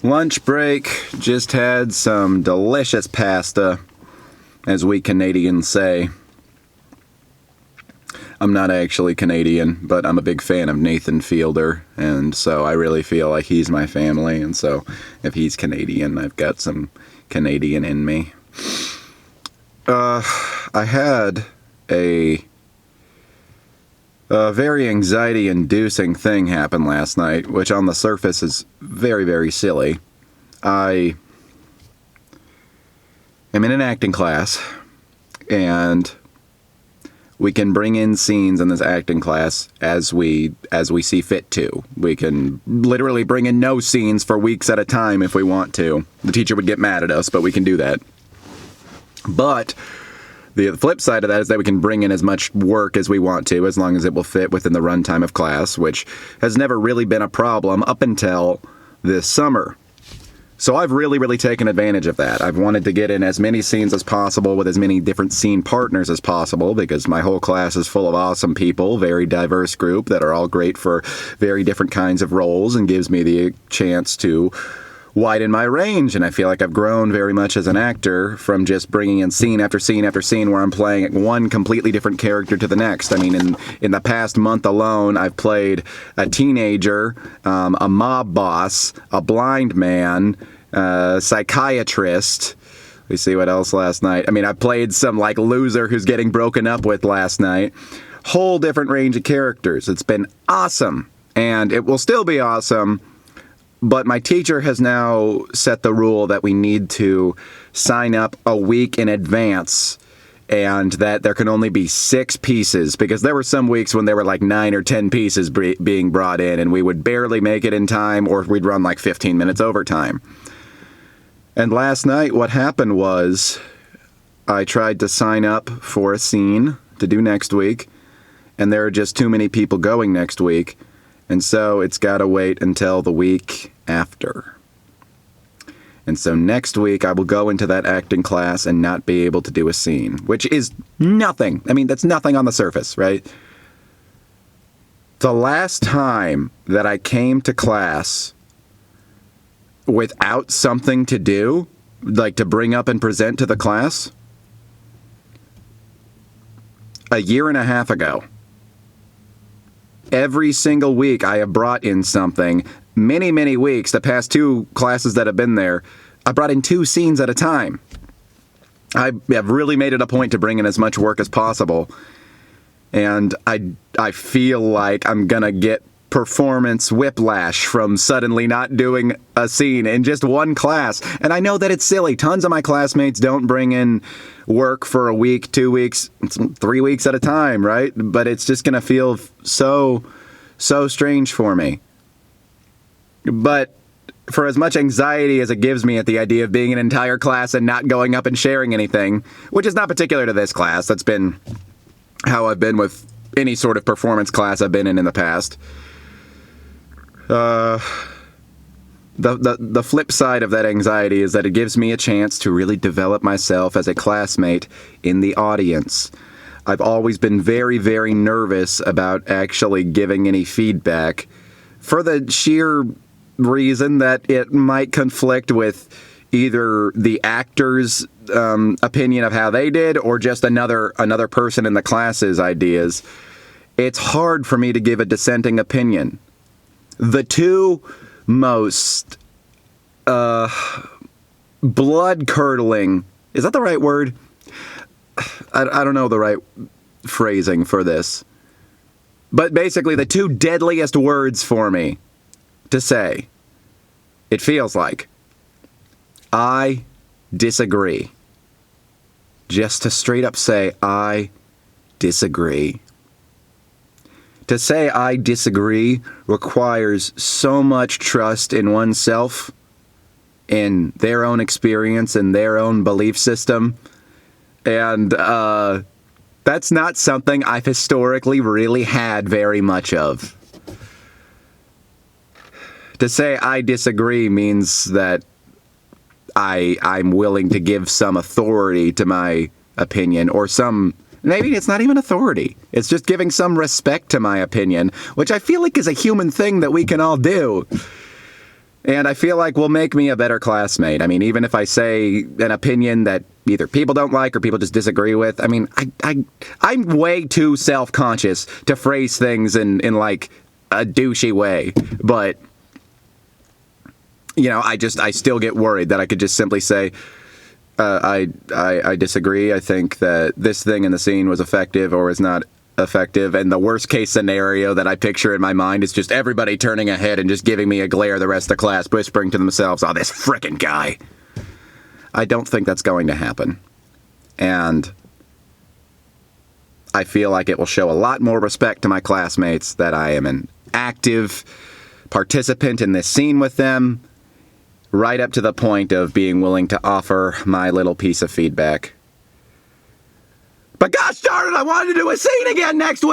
Lunch break, just had some delicious pasta, as we Canadians say. I'm not actually Canadian, but I'm a big fan of Nathan Fielder, and so I really feel like he's my family, and so if he's Canadian, I've got some Canadian in me. I had a very anxiety-inducing thing happen last night, which on the surface is very, very silly. I am in an acting class, and we can bring in scenes in this acting class as we see fit to. We can literally bring in no scenes for weeks at a time if we want to. The teacher would get mad at us, but we can do that. But the flip side of that is that we can bring in as much work as we want to, as long as it will fit within the runtime of class, which has never really been a problem up until this summer. So I've really taken advantage of that. I've wanted to get in as many scenes as possible with as many different scene partners as possible, because my whole class is full of awesome people, very diverse group that are all great for very different kinds of roles, and gives me the chance to widen my range. And I feel like I've grown very much as an actor from just bringing in scene after scene after scene where I'm playing one completely different character to the next. I mean, in the past month alone, I've played a teenager, a mob boss, a blind man, psychiatrist. We see what else last night. I mean, I played some like loser who's getting broken up with last night. Whole different range of characters. It's been awesome, and it will still be awesome. But my teacher has now set the rule that we need to sign up a week in advance, and that there can only be 6 pieces, because there were some weeks when there were like 9 or 10 pieces being brought in, and we would barely make it in time, or we'd run like 15 minutes overtime. And last night what happened was I tried to sign up for a scene to do next week, and there are just too many people going next week. And so it's got to wait until the week after. And so next week I will go into that acting class and not be able to do a scene, which is nothing. I mean, that's nothing on the surface, right? The last time that I came to class without something to do, like to bring up and present to the class, a year and a half ago. Every single week I have brought in something. Many weeks, the past 2 classes that have been there, I brought in 2 scenes at a time. I have really made it a point to bring in as much work as possible. And I feel like I'm going to get performance whiplash from suddenly not doing a scene in just one class. And I know that it's silly. Tons of my classmates don't bring in work for a week, 2 weeks, 3 weeks at a time, right? But it's just going to feel so strange for me. But for as much anxiety as it gives me at the idea of being an entire class and not going up and sharing anything, which is not particular to this class, that's been how I've been with any sort of performance class I've been in the past. The flip side of that anxiety is that it gives me a chance to really develop myself as a classmate in the audience. I've always been very nervous about actually giving any feedback, for the sheer reason that it might conflict with either the actor's opinion of how they did, or just another person in the class's ideas. It's hard for me to give a dissenting opinion. The 2 most blood-curdling, is that the right word? I don't know the right phrasing for this. But basically the 2 deadliest words for me to say, it feels like, I disagree. Just to straight up say, I disagree. To say I disagree requires so much trust in oneself, in their own experience, and their own belief system. And that's not something I've historically really had very much of. To say I disagree means that I'm willing to give some authority to my opinion, or some... Maybe it's not even authority. It's just giving some respect to my opinion, which I feel like is a human thing that we can all do. And I feel like will make me a better classmate. I mean, even if I say an opinion that either people don't like or people just disagree with, I mean, I'm way too self-conscious to phrase things in like a douchey way. But, you know, I still get worried that I could just simply say, I disagree. I think that this thing in the scene was effective or is not effective, and the worst case scenario that I picture in my mind is just everybody turning a head and just giving me a glare the rest of class, whispering to themselves, "Oh, this frickin' guy." I don't think that's going to happen, and I feel like it will show a lot more respect to my classmates that I am an active participant in this scene with them, right up to the point of being willing to offer my little piece of feedback. But gosh darn it, I wanted to do a scene again next week!